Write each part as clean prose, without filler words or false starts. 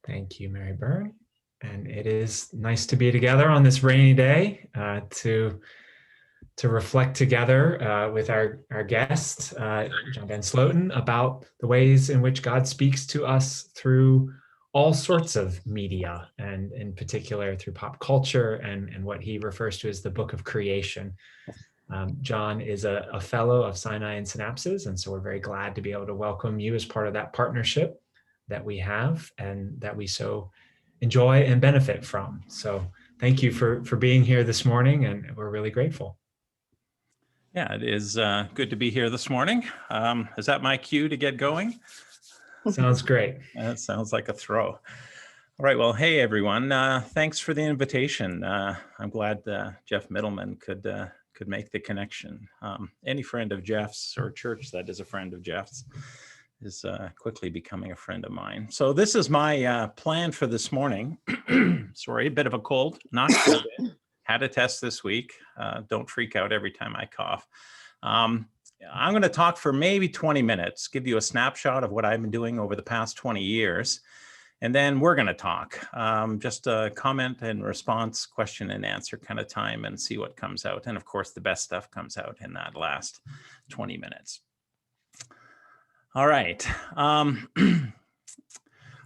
Thank you, Mary Byrne. And it is nice to be together on this rainy day to reflect together with our guest, John van Sloten, about the ways in which God speaks to us through all sorts of media, and in particular through pop culture and what he refers to as the book of creation. John is a fellow of Sinai and Synapses, and so we're very glad to be able to welcome you as part of that partnership that we have and that we so enjoy and benefit from. So thank you for being here this morning, and we're really grateful. Yeah, it is good to be here this morning. Is that my cue to get going? Sounds great. That sounds like a throw. All right, well, hey, everyone. Thanks for the invitation. I'm glad Jeff Middleman could make the connection. Any friend of Jeff's, or church that is a friend of Jeff's, is quickly becoming a friend of mine. So this is my plan for this morning. Sorry, a bit of a cold, not COVID. Had a test this week. Don't freak out every time I cough. I'm going to talk for maybe 20 minutes, give you a snapshot of what I've been doing over the past 20 years. And then we're going to talk, just a comment and response, question and answer kind of time, and see what comes out. And of course, the best stuff comes out in that last 20 minutes. All right.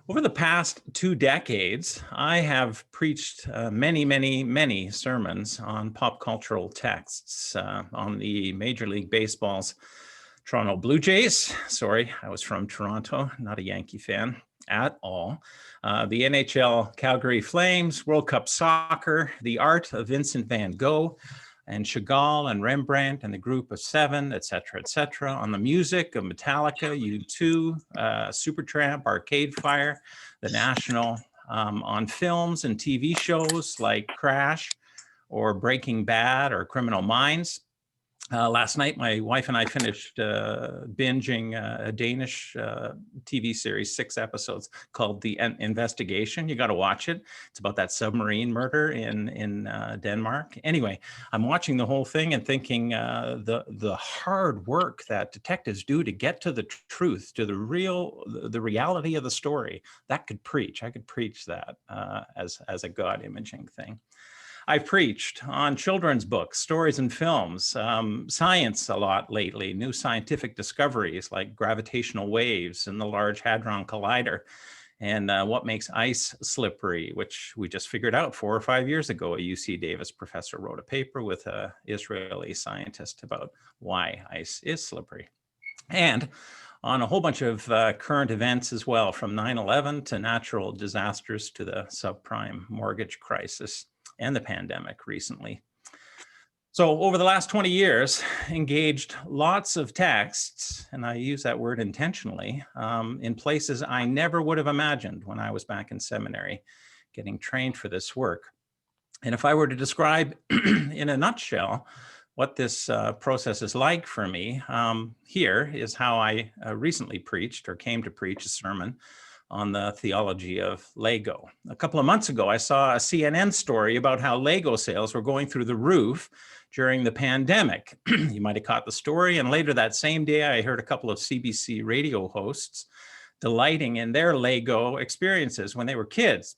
Over the past 2 decades, I have preached many sermons on pop cultural texts on the Major League Baseball's Toronto Blue Jays. Sorry, I was from Toronto, not a Yankee fan at all. The NHL Calgary Flames, World Cup Soccer, the art of Vincent van Gogh, and Chagall and Rembrandt and the Group of Seven, et cetera, on the music of Metallica, U2, Supertramp, Arcade Fire, The National, on films and TV shows like Crash or Breaking Bad or Criminal Minds. Last night, my wife and I finished binging a Danish TV series, 6 episodes, called The Investigation. You got to watch it. It's about that submarine murder in Denmark. Anyway, I'm watching the whole thing and thinking the hard work that detectives do to get to the truth, to the reality of the story. That could preach. I could preach that as a God imaging thing. I've preached on children's books, stories and films, science a lot lately, new scientific discoveries like gravitational waves and the Large Hadron Collider, and what makes ice slippery, which we just figured out 4 or 5 years ago. A UC Davis professor wrote a paper with an Israeli scientist about why ice is slippery. And on a whole bunch of current events as well, from 9/11 to natural disasters to the subprime mortgage crisis and the pandemic recently. So over the last 20 years, engaged lots of texts, and I use that word intentionally, in places I never would have imagined when I was back in seminary, getting trained for this work. And if I were to describe in a nutshell what this process is like for me, here is how I recently preached or came to preach a sermon on the theology of Lego. A couple of months ago, I saw a CNN story about how Lego sales were going through the roof during the pandemic. You might have caught the story. And later that same day, I heard a couple of CBC radio hosts delighting in their Lego experiences when they were kids.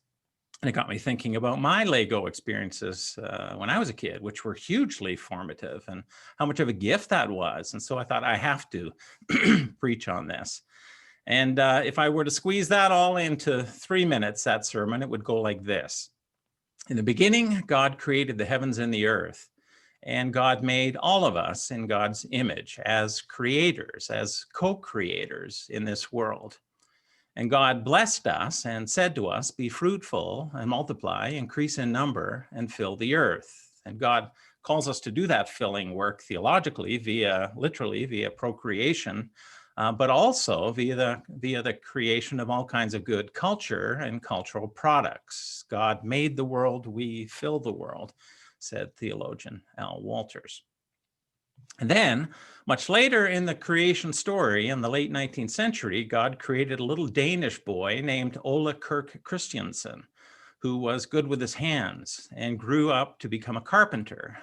And it got me thinking about my Lego experiences when I was a kid, which were hugely formative, and how much of a gift that was. And so I thought I have to preach on this. And if I were to squeeze that all into 3 minutes, that sermon, it would go like this. In the beginning, God created the heavens and the earth, and God made all of us in God's image as creators, as co-creators in this world. And God blessed us and said to us, be fruitful and multiply, increase in number, and fill the earth. And God calls us to do that filling work theologically, literally via procreation, but also via the creation of all kinds of good culture and cultural products. God made the world, we fill the world, said theologian Al Walters. And then, much later in the creation story, in the late 19th century, God created a little Danish boy named Ole Kirk Christiansen, who was good with his hands and grew up to become a carpenter.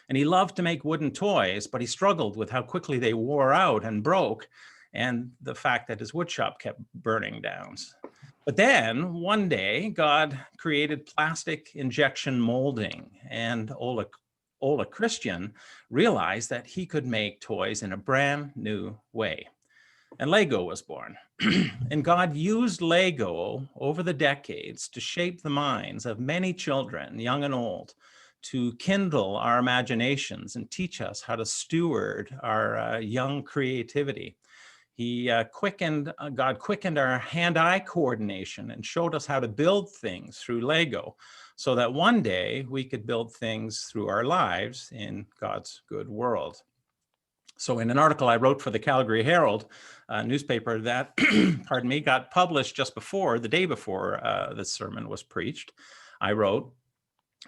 And he loved to make wooden toys, but he struggled with how quickly they wore out and broke, and the fact that his woodshop kept burning down. But then one day, God created plastic injection molding, and Ola Christian realized that he could make toys in a brand new way. And Lego was born. And God used Lego over the decades to shape the minds of many children, young and old, to kindle our imaginations and teach us how to steward our young creativity. God quickened our hand-eye coordination and showed us how to build things through Lego so that one day we could build things through our lives in God's good world. So in an article I wrote for the Calgary Herald newspaper that, pardon me, got published just before, the day before this sermon was preached, I wrote,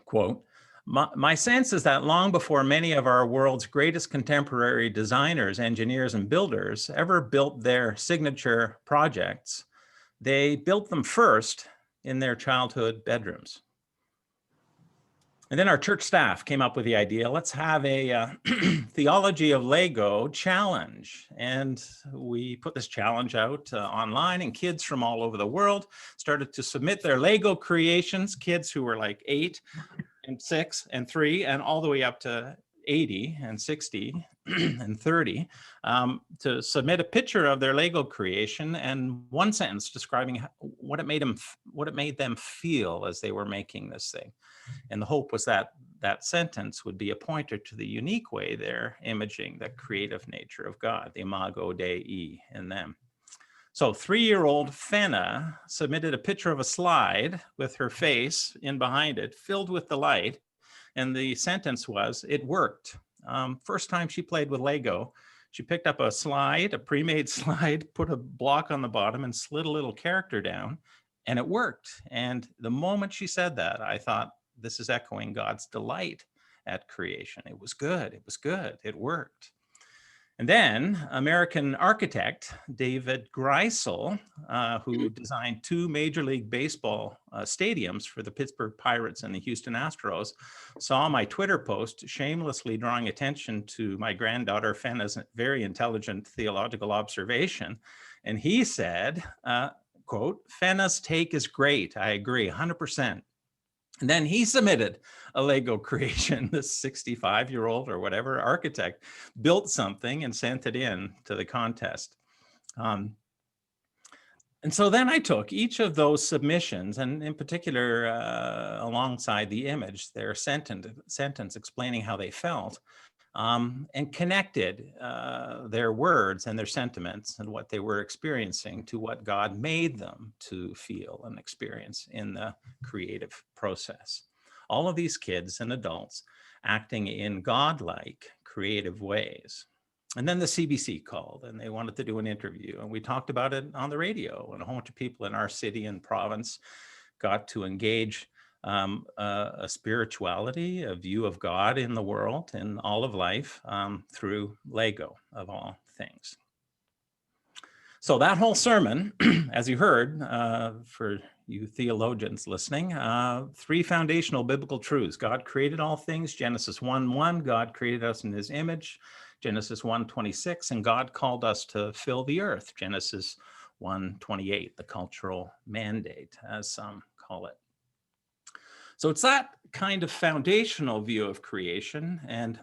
quote, my sense is that long before many of our world's greatest contemporary designers, engineers, and builders ever built their signature projects, they built them first in their childhood bedrooms. And then our church staff came up with the idea, let's have a theology of Lego challenge. And we put this challenge out online, and kids from all over the world started to submit their Lego creations, kids who were like 8 and 6 and 3 and all the way up to 80 and 60 and 30 to submit a picture of their Lego creation and one sentence describing what it made them feel as they were making this thing. And the hope was that that sentence would be a pointer to the unique way they're imaging the creative nature of God, the imago Dei in them. So 3-year-old Fenna submitted a picture of a slide with her face in behind it, filled with the light. And the sentence was, it worked. First time she played with Lego, she picked up a slide, a pre-made slide, put a block on the bottom and slid a little character down, and it worked. And the moment she said that, I thought, this is echoing God's delight at creation. It was good. It was good. It worked. And then American architect David Greisel, who designed 2 Major League Baseball stadiums for the Pittsburgh Pirates and the Houston Astros, saw my Twitter post shamelessly drawing attention to my granddaughter Fenna's very intelligent theological observation. And he said, quote, Fenna's take is great. I agree, 100%. And then he submitted a Lego creation. This 65-year-old or whatever architect built something and sent it in to the contest. And so then I took each of those submissions, and in particular, alongside the image, their sentence explaining how they felt, and connected their words and their sentiments and what they were experiencing to what God made them to feel and experience in the creative process. All of these kids and adults acting in godlike creative ways. And then the CBC called and they wanted to do an interview, and we talked about it on the radio, and a whole bunch of people in our city and province got to engage a spirituality, a view of God in the world and all of life through Lego, of all things. So that whole sermon, as you heard, for you theologians listening, 3 foundational biblical truths. God created all things, Genesis 1:1, God created us in his image, Genesis 1:26, and God called us to fill the earth, Genesis 1:28, the cultural mandate, as some call it. So it's that kind of foundational view of creation and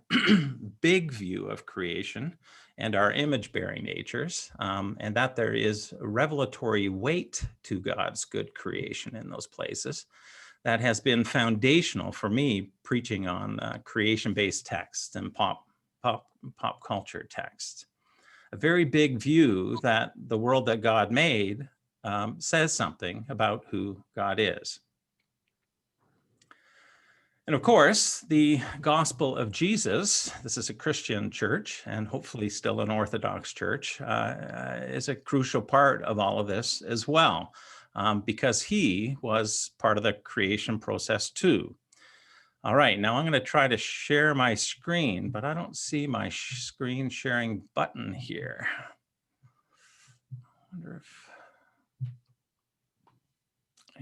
big view of creation and our image-bearing natures, and that there is a revelatory weight to God's good creation in those places that has been foundational for me preaching on creation-based texts and pop culture texts. A very big view that the world that God made says something about who God is. And of course, the gospel of Jesus, this is a Christian church and hopefully still an Orthodox church, is a crucial part of all of this as well, because he was part of the creation process too. All right, now I'm going to try to share my screen, but I don't see my screen sharing button here. I wonder if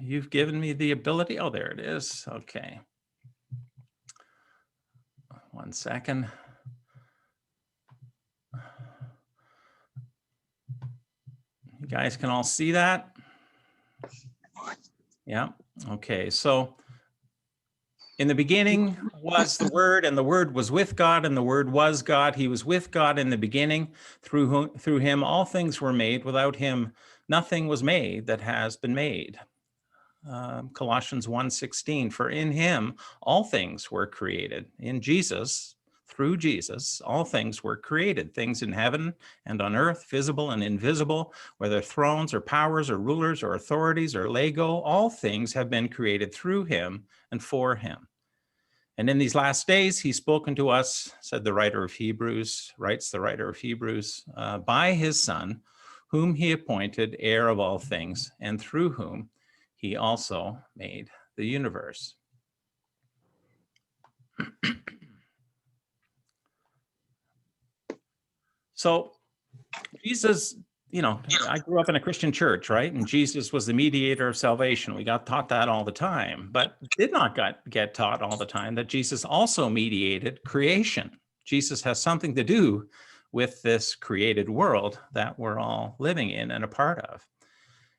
you've given me the ability. Oh, there it is. Okay. 1 second. You guys can all see that? Yeah. Okay. So in the beginning was the Word, and the Word was with God, and the Word was God. He was with God in the beginning. Through him all things were made. Without him nothing was made that has been made. Colossians 1:16, for in him all things were created. In Jesus, through Jesus, all things were created, things in heaven and on earth, visible and invisible, whether thrones or powers or rulers or authorities or lego, all things have been created through him and for him. And in these last days, he's spoken to us, said the writer of Hebrews, writes the writer of Hebrews, by his Son, whom he appointed heir of all things, and through whom he also made the universe. So Jesus, I grew up in a Christian church, right? And Jesus was the mediator of salvation. We got taught that all the time, but did not get taught all the time that Jesus also mediated creation. Jesus has something to do with this created world that we're all living in and a part of.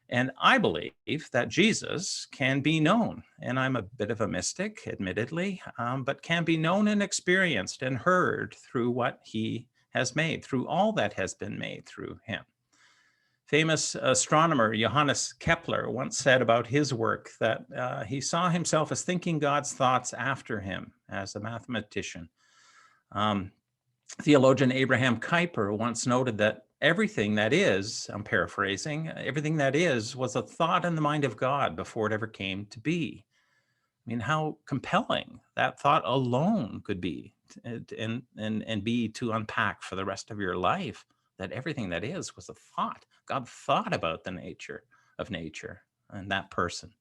And I believe that Jesus can be known, and I'm a bit of a mystic, admittedly, but can be known and experienced and heard through what he has made, through all that has been made through him. Famous astronomer Johannes Kepler once said about his work that he saw himself as thinking God's thoughts after him as a mathematician. Theologian Abraham Kuyper once noted that everything that is, I'm paraphrasing, everything that is was a thought in the mind of God before it ever came to be. I mean, how compelling that thought alone could be and be to unpack for the rest of your life, that everything that is was a thought. God thought about the nature of nature and that person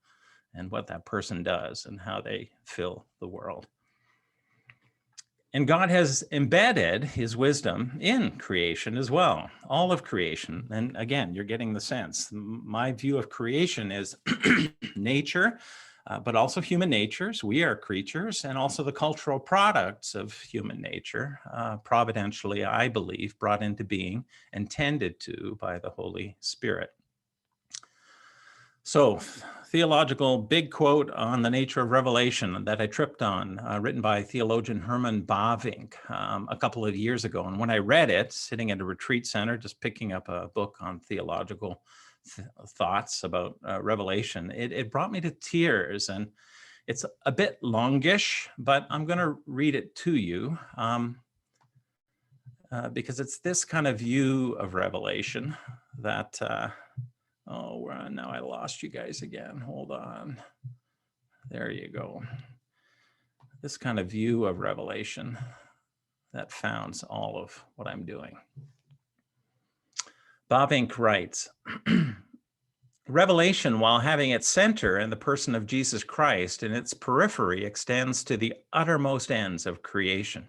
and what that person does and how they fill the world. And God has embedded his wisdom in creation as well, all of creation. And again, you're getting the sense. My view of creation is nature, but also human natures. We are creatures, and also the cultural products of human nature, providentially, I believe, brought into being and tended to by the Holy Spirit. So, theological big quote on the nature of revelation that I tripped on, written by theologian Herman Bavinck a couple of years ago. And when I read it, sitting at a retreat center, just picking up a book on theological thoughts about revelation, it brought me to tears. And it's a bit longish, but I'm going to read it to you because it's this kind of view of revelation that... now I lost you guys again. Hold on. There you go. This kind of view of revelation that founds all of what I'm doing. Bavinck writes, revelation, while having its center in the person of Jesus Christ, in its periphery extends to the uttermost ends of creation.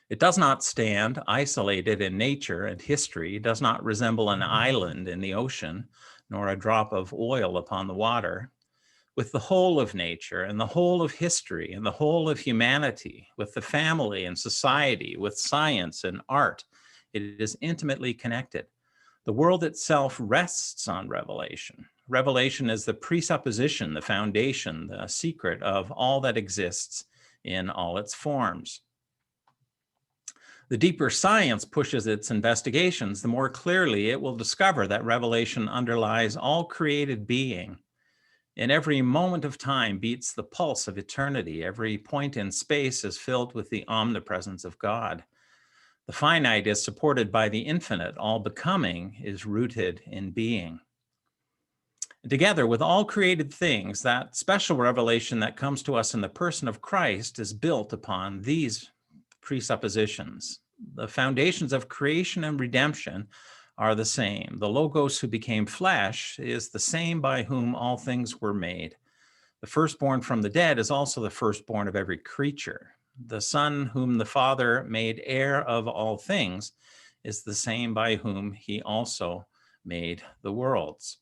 It does not stand isolated in nature and history, does not resemble an island in the ocean, nor a drop of oil upon the water. With the whole of nature and the whole of history and the whole of humanity, with the family and society, with science and art, it is intimately connected. The world itself rests on revelation. Revelation is the presupposition, the foundation, the secret of all that exists in all its forms. The deeper science pushes its investigations, the more clearly it will discover that revelation underlies all created being. In every moment of time beats the pulse of eternity. Every point in space is filled with the omnipresence of God. The finite is supported by the infinite. All becoming is rooted in being. Together with all created things, that special revelation that comes to us in the person of Christ is built upon these presuppositions. The foundations of creation and redemption are the same. The Logos who became flesh is the same by whom all things were made. The firstborn from the dead is also the firstborn of every creature. The Son whom the Father made heir of all things is the same by whom he also made the worlds.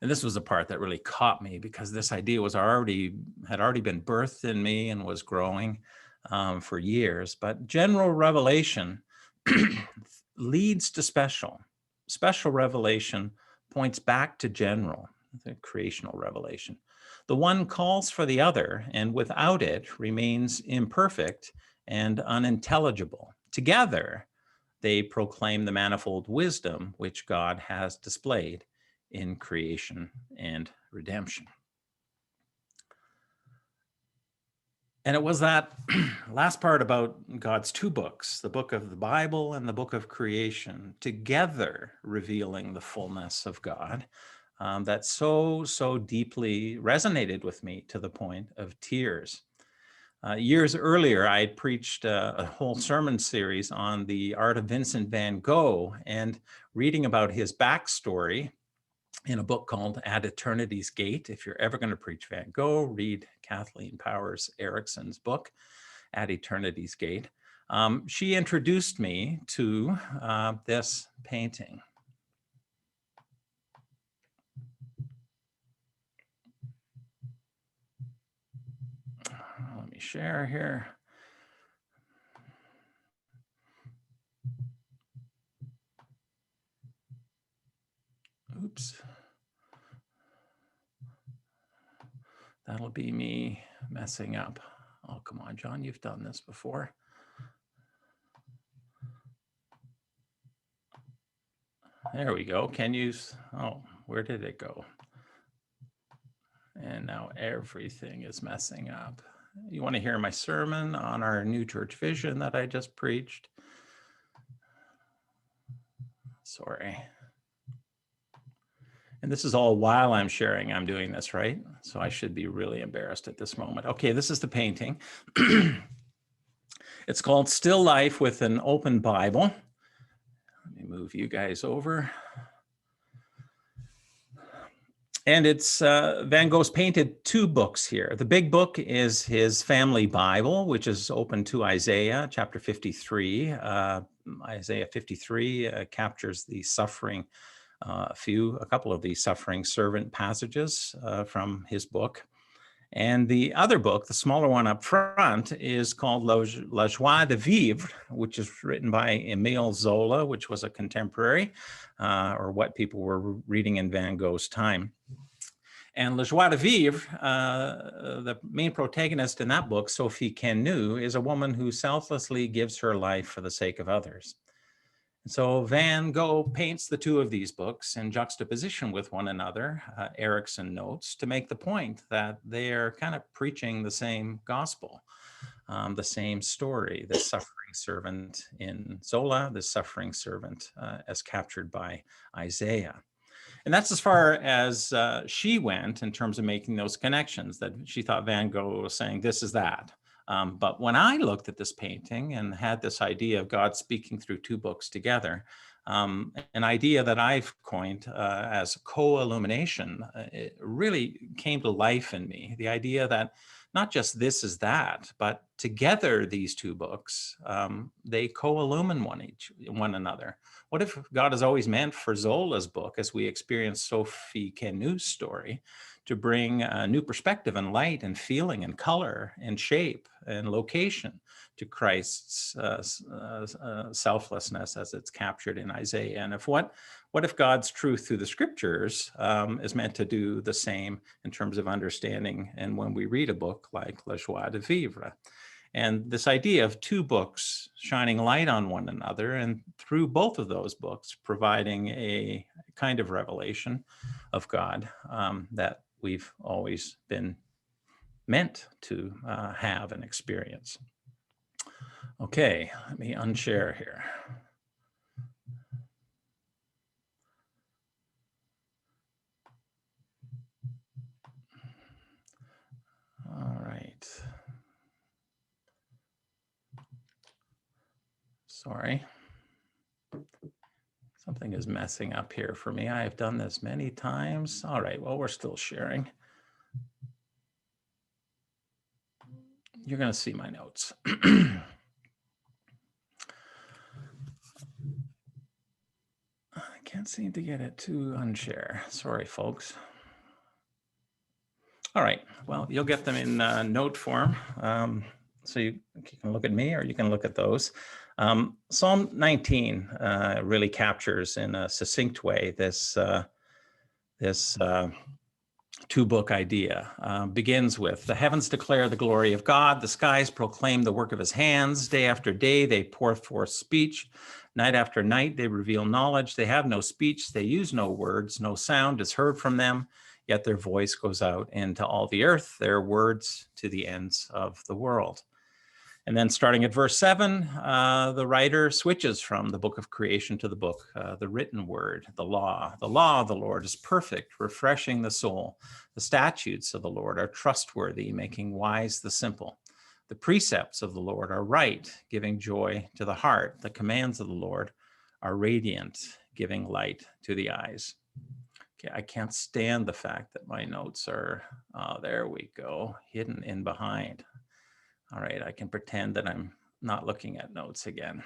And this was the part that really caught me, because this idea had already been birthed in me and was growing for years. But general revelation leads to special. Special revelation points back to general. the creational revelation. The one calls for the other, and without it remains imperfect and unintelligible. Together, they proclaim the manifold wisdom which God has displayed in creation and redemption. And it was that last part about God's two books, the book of the Bible and the book of creation, together revealing the fullness of God, that so deeply resonated with me to the point of tears. Years earlier, I had preached a whole sermon series on the art of Vincent van Gogh, and reading about his backstory in a book called At Eternity's Gate. If you're ever going to preach Van Gogh, read Kathleen Powers Erickson's book, At Eternity's Gate. She introduced me to this painting. Let me share here. Oops. That'll be me messing up. Oh, come on, John, you've done this before. There we go. Can you, oh, where did it go? And now everything is messing up. You want to hear my sermon on our new church vision that I just preached? Sorry. And this is all while I'm sharing, I'm doing this, right? So I should be really embarrassed at this moment. Okay, this is the painting. It's called Still Life with an Open Bible. Let me move you guys over. And it's Van Gogh's painted two books here. The big book is his family Bible, which is open to Isaiah chapter 53. Isaiah 53 captures the suffering, a couple of the suffering servant passages from his book. And the other book, the smaller one up front, is called La Joie de Vivre, which is written by Émile Zola, which was a contemporary, or what people were reading in Van Gogh's time. And La Joie de Vivre, the main protagonist in that book, Sophie Canu, is a woman who selflessly gives her life for the sake of others. And so Van Gogh paints the two of these books in juxtaposition with one another, Erickson notes, to make the point that they are kind of preaching the same gospel, the same story, the suffering servant in Zola, the suffering servant as captured by Isaiah. And that's as far as she went in terms of making those connections, that she thought Van Gogh was saying, this is that. But when I looked at this painting and had this idea of God speaking through two books together, an idea that I've coined as co-illumination, it really came to life in me. The idea that not just this is that, but together these two books, they co-illumine one another. What if God has always meant for Zola's book, as we experience Sophie Canu's story, to bring a new perspective and light and feeling and color and shape and location to Christ's selflessness as it's captured in Isaiah? And what if God's truth through the scriptures is meant to do the same in terms of understanding, and when we read a book like La Joie de Vivre? And this idea of two books shining light on one another, and through both of those books providing a kind of revelation of God that we've always been meant to have and experience. Okay, let me unshare here. All right. Sorry. Something is messing up here for me. I have done this many times. All right, well, we're still sharing. You're going to see my notes. I can't seem to get it to unshare. Sorry, folks. All right, well, you'll get them in note form. So you can look at me or you can look at those. Psalm 19 really captures in a succinct way this two-book idea. Begins with, the heavens declare the glory of God, the skies proclaim the work of his hands, day after day they pour forth speech, night after night they reveal knowledge, they have no speech, they use no words, no sound is heard from them, yet their voice goes out into all the earth, their words to the ends of the world. And then starting at verse 7, the writer switches from the book of creation to the book, the written word, the law. The law of the Lord is perfect, refreshing the soul. The statutes of the Lord are trustworthy, making wise the simple. The precepts of the Lord are right, giving joy to the heart. The commands of the Lord are radiant, giving light to the eyes. Okay, I can't stand the fact that my notes are, there we go, hidden in behind. All right, I can pretend that I'm not looking at notes again.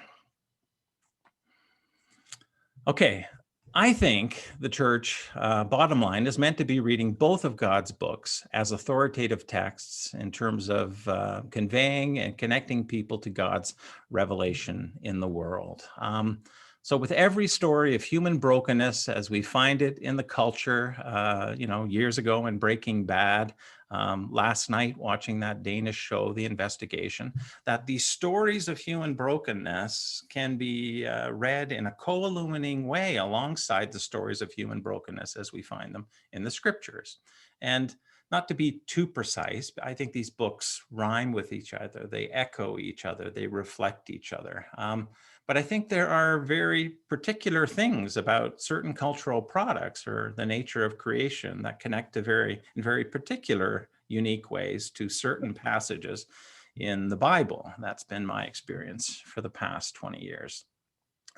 Okay, I think the church, bottom line, is meant to be reading both of God's books as authoritative texts in terms of conveying and connecting people to God's revelation in the world. So with every story of human brokenness as we find it in the culture, years ago in Breaking Bad, last night watching that Danish show, The Investigation, that these stories of human brokenness can be read in a co-illuminating way alongside the stories of human brokenness as we find them in the scriptures. And not to be too precise, but I think these books rhyme with each other. They echo each other. They reflect each other. But I think there are very particular things about certain cultural products or the nature of creation that connect to in very particular, unique ways to certain passages in the Bible. That's been my experience for the past 20 years.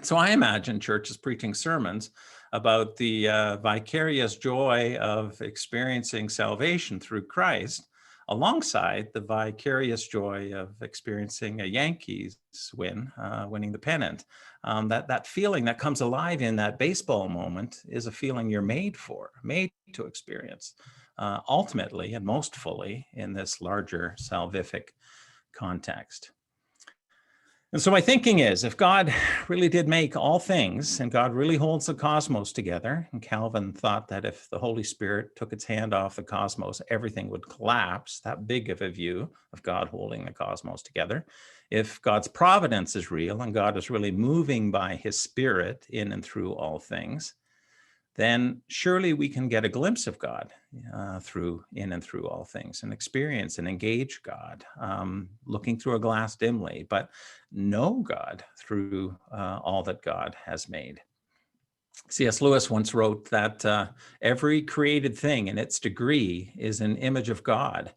So I imagine churches preaching sermons about the vicarious joy of experiencing salvation through Christ, alongside the vicarious joy of experiencing a Yankees win, winning the pennant. That feeling that comes alive in that baseball moment is a feeling you're made to experience, ultimately and most fully in this larger salvific context. And so my thinking is, if God really did make all things and God really holds the cosmos together, and Calvin thought that if the Holy Spirit took its hand off the cosmos, everything would collapse, that big of a view of God holding the cosmos together. If God's providence is real and God is really moving by his Spirit in and through all things, then surely we can get a glimpse of God in and through all things and experience and engage God, looking through a glass dimly, but know God through all that God has made. C.S. Lewis once wrote that every created thing in its degree is an image of God,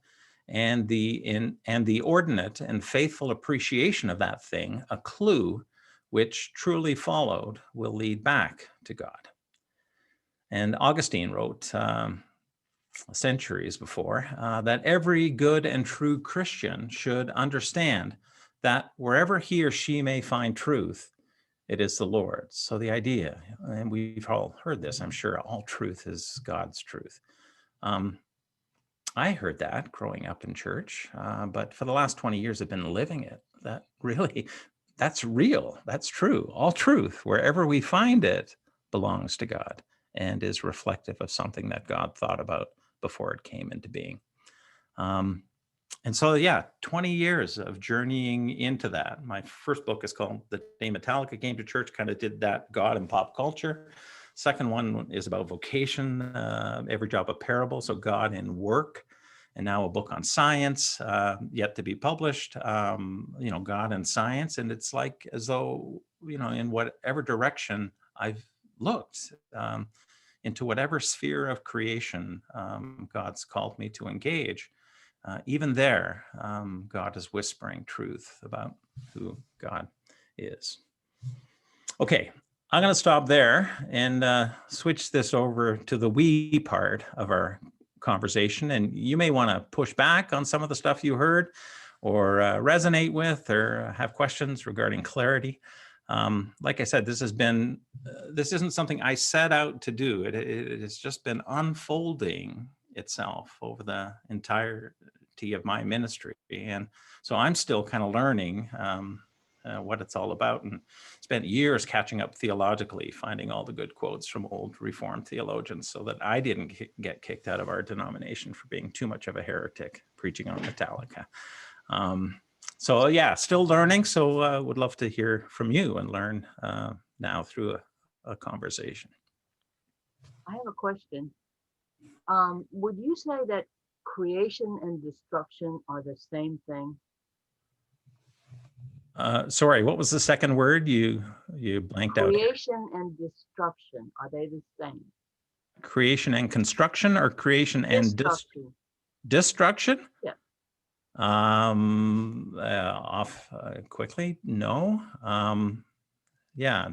and the ordinate and faithful appreciation of that thing, a clue which truly followed, will lead back to God. And Augustine wrote centuries before that every good and true Christian should understand that wherever he or she may find truth, it is the Lord's. So the idea, and we've all heard this, I'm sure, all truth is God's truth. I heard that growing up in church, but for the last 20 years, I've been living it. That's real. That's true. All truth, wherever we find it, belongs to God and is reflective of something that God thought about before it came into being. And so, 20 years of journeying into that. My first book is called The Day Metallica Came to Church, kind of did that, God and pop culture. Second one is about vocation, Every Job a Parable, so God in work. And now a book on science, yet to be published, God and science. And it's like as though, in whatever direction I've looked, into whatever sphere of creation God's called me to engage, even there, God is whispering truth about who God is. Okay, I'm going to stop there and switch this over to the we part of our conversation. And you may want to push back on some of the stuff you heard or resonate with or have questions regarding clarity. Like I said, this isn't something I set out to do. It has just been unfolding itself over the entirety of my ministry. And so I'm still kind of learning what it's all about, and spent years catching up theologically, finding all the good quotes from old Reformed theologians so that I didn't get kicked out of our denomination for being too much of a heretic preaching on Metallica. So yeah, still learning. So would love to hear from you and learn now through a conversation. I have a question. Would you say that creation and destruction are the same thing? Sorry, what was the second word you blanked out? Creation and destruction, are they the same? Creation and construction, or creation and destruction? Yeah. Quickly, no. Yeah.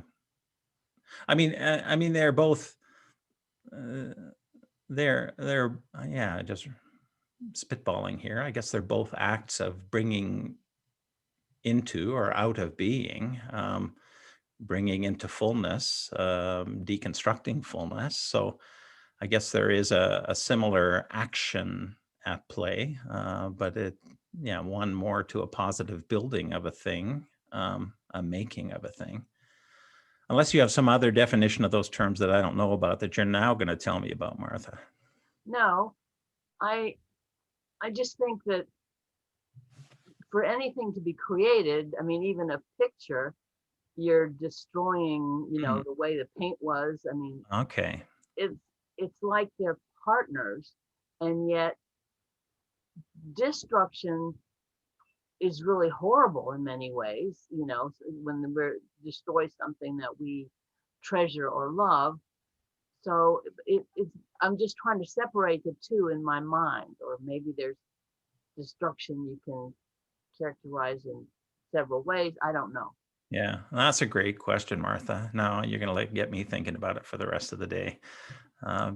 I mean, they're both. They're yeah. Just spitballing here. I guess they're both acts of bringing into or out of being, bringing into fullness, deconstructing fullness. So I guess there is a similar action at play, but one more to a positive building of a thing, a making of a thing. Unless you have some other definition of those terms that I don't know about that you're now going to tell me about, Martha. No, I just think that for anything to be created, I mean, even a picture, you're destroying, the way the paint was. I mean, okay, it's like they're partners, and yet destruction is really horrible in many ways, when we destroy something that we treasure or love. So I'm just trying to separate the two in my mind, or maybe there's destruction you can characterize in several ways. I don't know. Yeah, that's a great question, Martha. Now you're going to get me thinking about it for the rest of the day.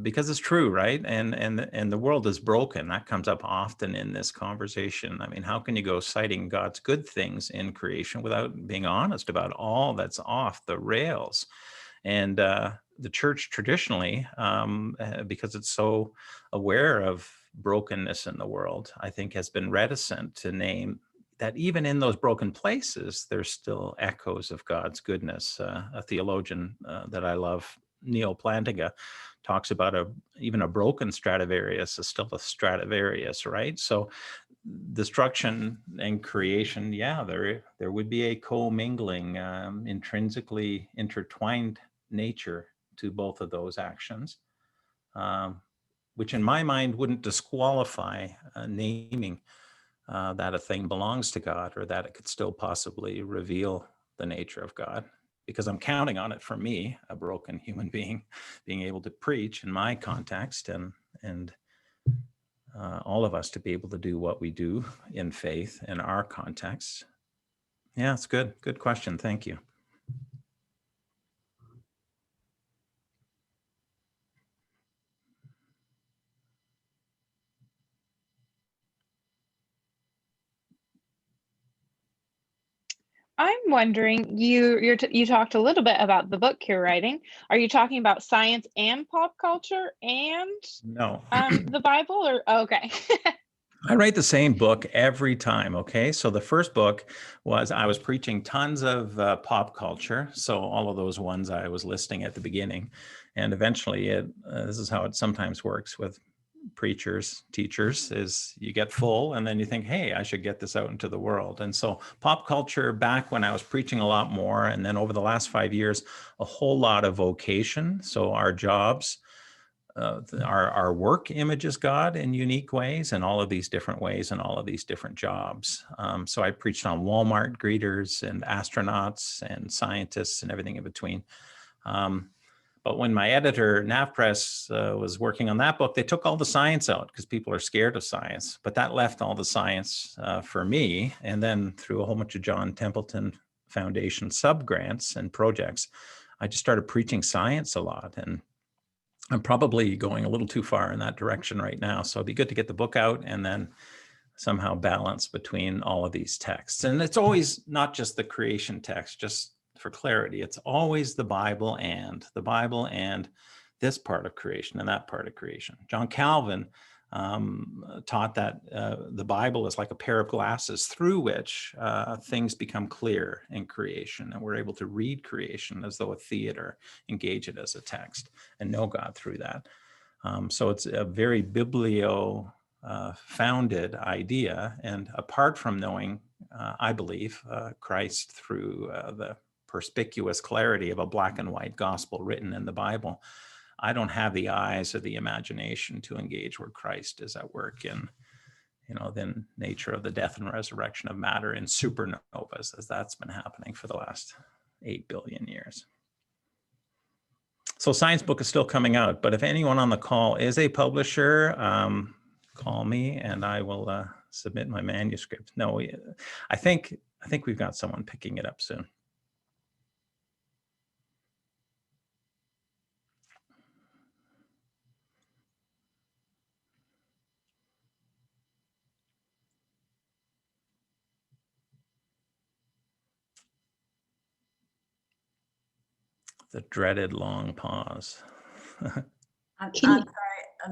Because it's true, right? And the world is broken. That comes up often in this conversation. I mean, how can you go citing God's good things in creation without being honest about all that's off the rails? And the church traditionally, because it's so aware of brokenness in the world, I think has been reticent to name that even in those broken places, there's still echoes of God's goodness. A theologian that I love, Neil Plantinga, talks about even a broken Stradivarius is still a Stradivarius, right? So destruction and creation, yeah, there would be a commingling, intrinsically intertwined nature to both of those actions, which in my mind wouldn't disqualify naming that a thing belongs to God, or that it could still possibly reveal the nature of God, because I'm counting on it for me, a broken human being, being able to preach in my context, and all of us to be able to do what we do in faith in our context. Yeah, it's good. Good question. Thank you. I'm wondering, you talked a little bit about the book you're writing. Are you talking about science and pop culture and No. the Bible, or okay? I write the same book every time. Okay. So the first book I was preaching tons of pop culture. So all of those ones I was listing at the beginning. And eventually this is how it sometimes works with preachers, teachers, is you get full and then you think, hey, I should get this out into the world. And so pop culture back when I was preaching a lot more. And then over the last 5 years, a whole lot of vocation. So our jobs, our work images God in unique ways, and all of these different ways and all of these different jobs. So I preached on Walmart greeters and astronauts and scientists and everything in between. But when my editor, NavPress, was working on that book, they took all the science out because people are scared of science. But that left all the science for me. And then through a whole bunch of John Templeton Foundation subgrants and projects, I just started preaching science a lot. And I'm probably going a little too far in that direction right now. So it'd be good to get the book out and then somehow balance between all of these texts. And it's always not just the creation text, just for clarity, it's always the Bible and this part of creation and that part of creation. John Calvin taught that the Bible is like a pair of glasses through which things become clear in creation, and we're able to read creation as though a theater, engage it as a text, and know God through that. So it's a very biblio-founded idea, and apart from knowing, I believe, Christ through the perspicuous clarity of a black and white gospel written in the Bible, I don't have the eyes or the imagination to engage where Christ is at work in, the nature of the death and resurrection of matter in supernovas, as that's been happening for the last 8 billion years. So Science Book is still coming out, but if anyone on the call is a publisher, call me and I will submit my manuscript. No, I think we've got someone picking it up soon. The dreaded long pause. I'm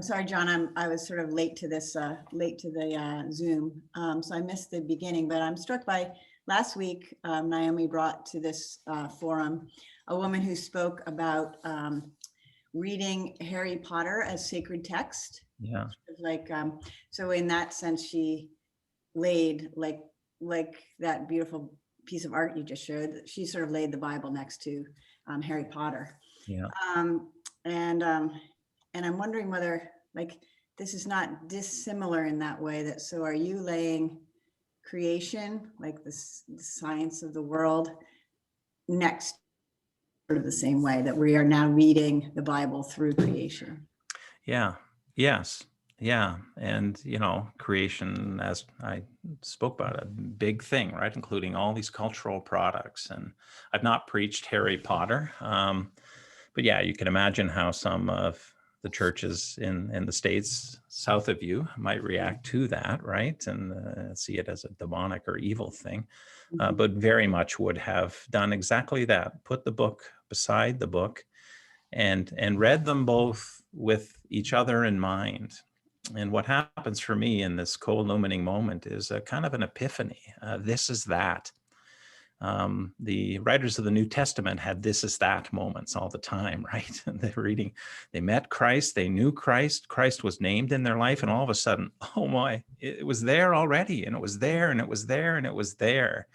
sorry, John. I was sort of late to this, late to the Zoom, so I missed the beginning. But I'm struck by last week. Naomi brought to this forum a woman who spoke about reading Harry Potter as sacred text. Yeah. Like so, in that sense, she laid like that beautiful piece of art you just showed. She sort of laid the Bible next to Harry Potter. Yeah. And I'm wondering whether like this is not dissimilar in that way. That so are you laying creation, like the science of the world, next sort of the same way that we are now reading the Bible through creation? Yeah. Yes. Yeah. And, creation, as I spoke about, a big thing, right? Including all these cultural products. And I've not preached Harry Potter, but yeah, you can imagine how some of the churches in the States south of you might react to that, right? And see it as a demonic or evil thing, but very much would have done exactly that, put the book beside the book and read them both with each other in mind. And what happens for me in this co-illumining moment is a kind of an epiphany. This is that. The writers of the New Testament had this is that moments all the time, right? They're reading, they met Christ, they knew Christ, Christ was named in their life, and all of a sudden, oh my, it was there already, and it was there, and it was there, and it was there.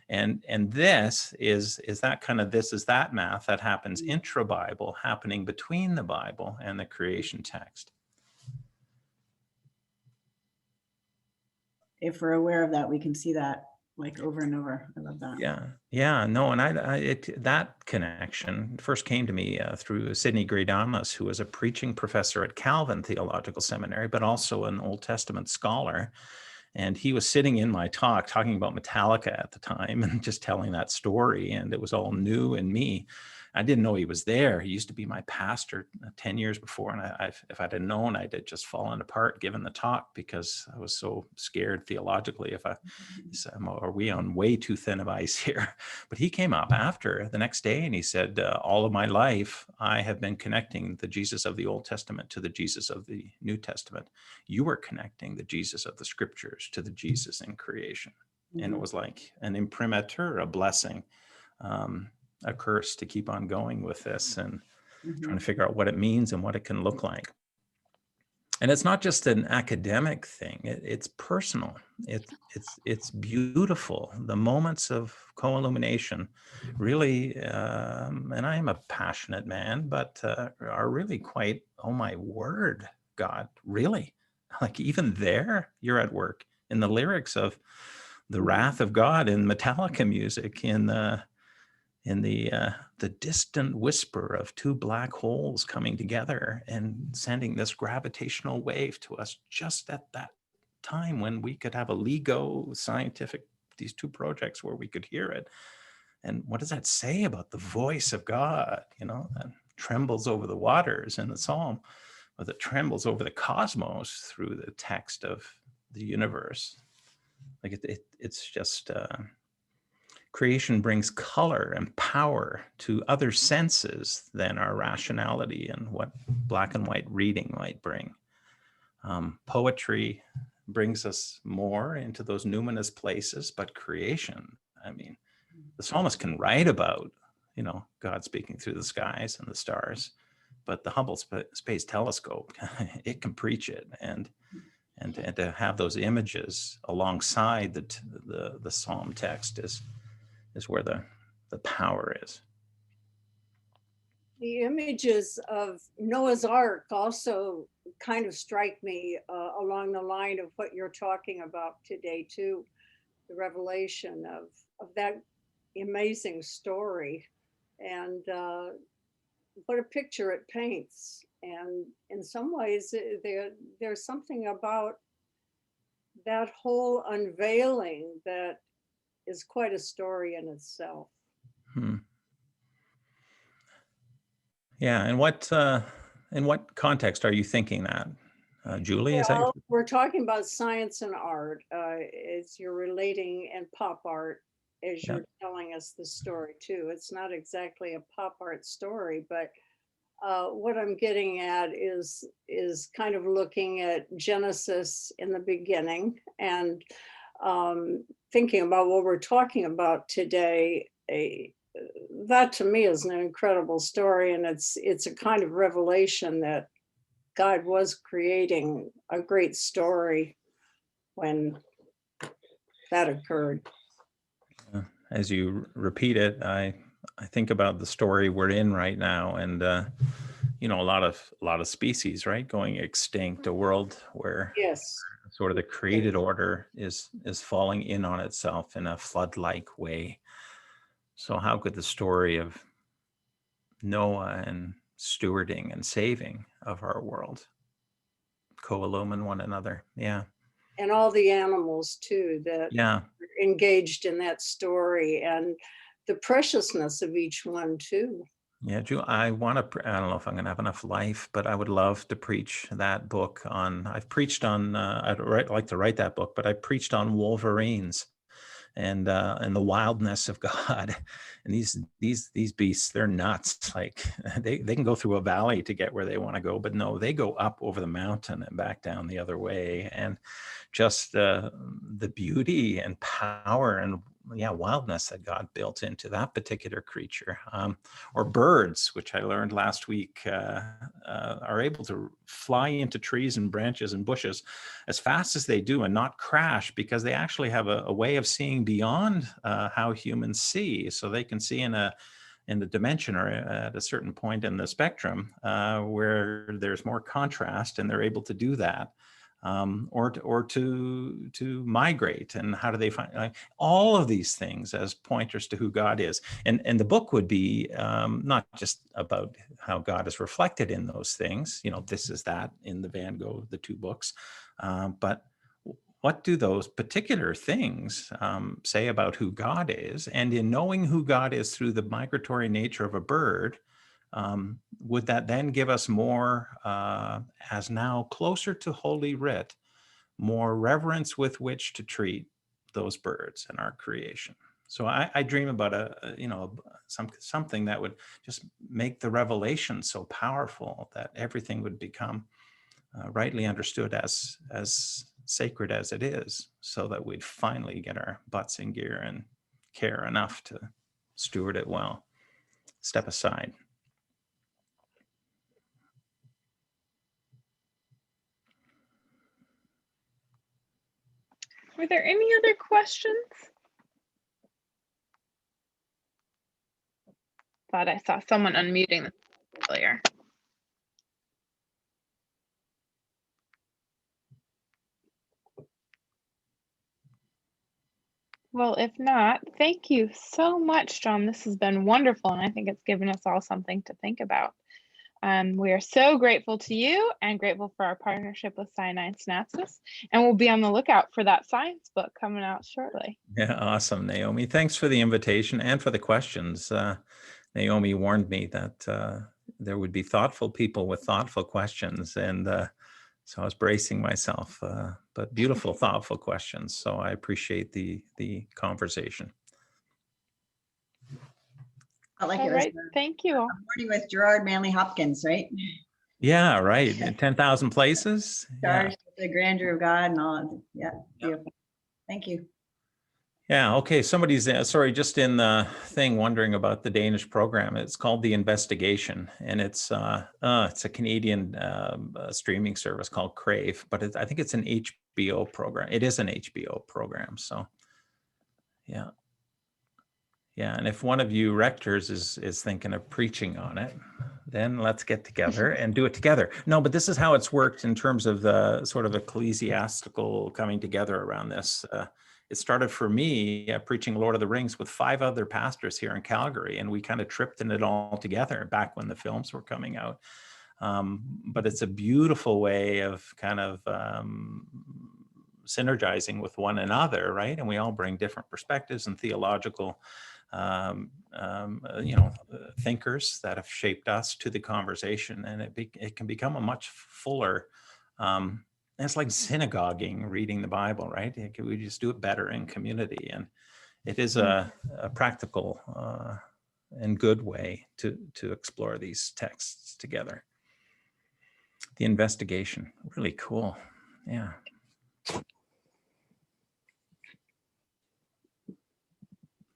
And this is that kind of this is that math that happens intra-Bible, happening between the Bible and the creation text. If we're aware of that, we can see that like over and over. I love that. Yeah, no, and that connection first came to me through Sidney Greidamus, who was a preaching professor at Calvin Theological Seminary, but also an Old Testament scholar. And he was sitting in my talk talking about Metallica at the time and just telling that story, and it was all new in me. I didn't know he was there. He used to be my pastor 10 years before. And if I'd have known, I'd have just fallen apart given the talk because I was so scared theologically. Are we on way too thin of ice here? But he came up after the next day and he said, all of my life, I have been connecting the Jesus of the Old Testament to the Jesus of the New Testament. You were connecting the Jesus of the scriptures to the Jesus in creation. And it was like an imprimatur, a blessing. A curse to keep on going with this and trying to figure out what it means and what it can look like. And it's not just an academic thing, it's personal. It's beautiful. The moments of co-illumination really, and I am a passionate man, but are really quite, oh my word, God, really? Like even there, you're at work in the lyrics of the wrath of God in Metallica music, in the distant whisper of two black holes coming together and sending this gravitational wave to us just at that time when we could have a LIGO scientific, these two projects where we could hear it. And what does that say about the voice of God, that trembles over the waters in the Psalm, or that trembles over the cosmos through the text of the universe? Like it's just... creation brings color and power to other senses than our rationality and what black and white reading might bring. Poetry brings us more into those numinous places, but creation, I mean, the psalmist can write about, God speaking through the skies and the stars, but the Hubble Space Telescope, it can preach it, and to have those images alongside the psalm text is where the power is. The images of Noah's Ark also kind of strike me along the line of what you're talking about today too, the revelation of that amazing story, and what a picture it paints. And in some ways, there's something about that whole unveiling that is quite a story in itself. Yeah, and in what context are you thinking that, Julie? Is that Well, we're talking about science and art as you're relating, and pop art as you're telling us the story too. It's not exactly a pop art story, but what I'm getting at is kind of looking at Genesis in the beginning and thinking about what we're talking about today. That to me is an incredible story, and it's a kind of revelation that God was creating a great story when that occurred. As you repeat it, I think about the story we're in right now, and a lot of species, right, going extinct. A world where Yes, sort of the created order is falling in on itself in a flood-like way. So how could the story of Noah and stewarding and saving of our world co-illumine one another? Yeah. and all the animals too that Yeah. are engaged in that story, and the preciousness of each one too. Yeah, I don't know if I'm going to have enough life, but I would love to preach that book on. I've preached on. I'd like to write that book, but I preached on wolverines and the wildness of God. And these beasts, they're nuts. Like they can go through a valley to get where they want to go, but no, they go up over the mountain and back down the other way. And just the beauty and power and wildness that God built into that particular creature. Or birds, which I learned last week, are able to fly into trees and branches and bushes as fast as they do and not crash, because they actually have a way of seeing beyond how humans see. So they can see in the dimension or at a certain point in the spectrum where there's more contrast, and they're able to do that. Or to migrate, and how do they find all of these things as pointers to who God is. And the book would be not just about how God is reflected in those things, this is that in the Van Gogh, the two books, but what do those particular things say about who God is? And in knowing who God is through the migratory nature of a bird, would that then give us more, as now closer to Holy Writ, more reverence with which to treat those birds and our creation? So I dream about something that would just make the revelation so powerful that everything would become rightly understood as sacred as it is, so that we'd finally get our butts in gear and care enough to steward it well. Step aside. Were there any other questions? Thought I saw someone unmuting earlier. Well, if not, thank you so much, John. This has been wonderful, and I think it's given us all something to think about. We are so grateful to you and grateful for our partnership with Sinai Synapsis, and we'll be on the lookout for that science book coming out shortly. Yeah, awesome, Naomi. Thanks for the invitation and for the questions. Naomi warned me that there would be thoughtful people with thoughtful questions, and so I was bracing myself, but beautiful, thoughtful questions. So I appreciate the conversation. I like All it was right, thank you all. a morning with Gerard Manley Hopkins, right? Yeah, right. In 10,000 places. Yeah. Charged with the grandeur of God and all. Yeah, beautiful. Thank you. Yeah, okay. Somebody's, sorry, just in the thing wondering about the Danish program. It's called The Investigation, and it's a Canadian streaming service called Crave, but I think it's an HBO program. It is an HBO program, so yeah. Yeah, and if one of you rectors is thinking of preaching on it, then let's get together and do it together. No, but this is how it's worked in terms of the sort of ecclesiastical coming together around this. It started for me preaching Lord of the Rings with 5 other pastors here in Calgary, and we kind of tripped in it all together back when the films were coming out. But it's a beautiful way of kind of synergizing with one another, right? And we all bring different perspectives and theological thinkers that have shaped us to the conversation, and it can become a much fuller, it's like synagoguing, reading the Bible, right? We just do it better in community, and it is a practical and good way to explore these texts together. The investigation, really cool. Yeah.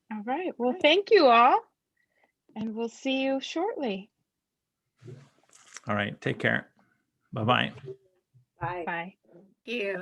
All right. Well, thank you all, and we'll see you shortly. All right. Take care. Bye-bye. Bye. Bye. Thank you.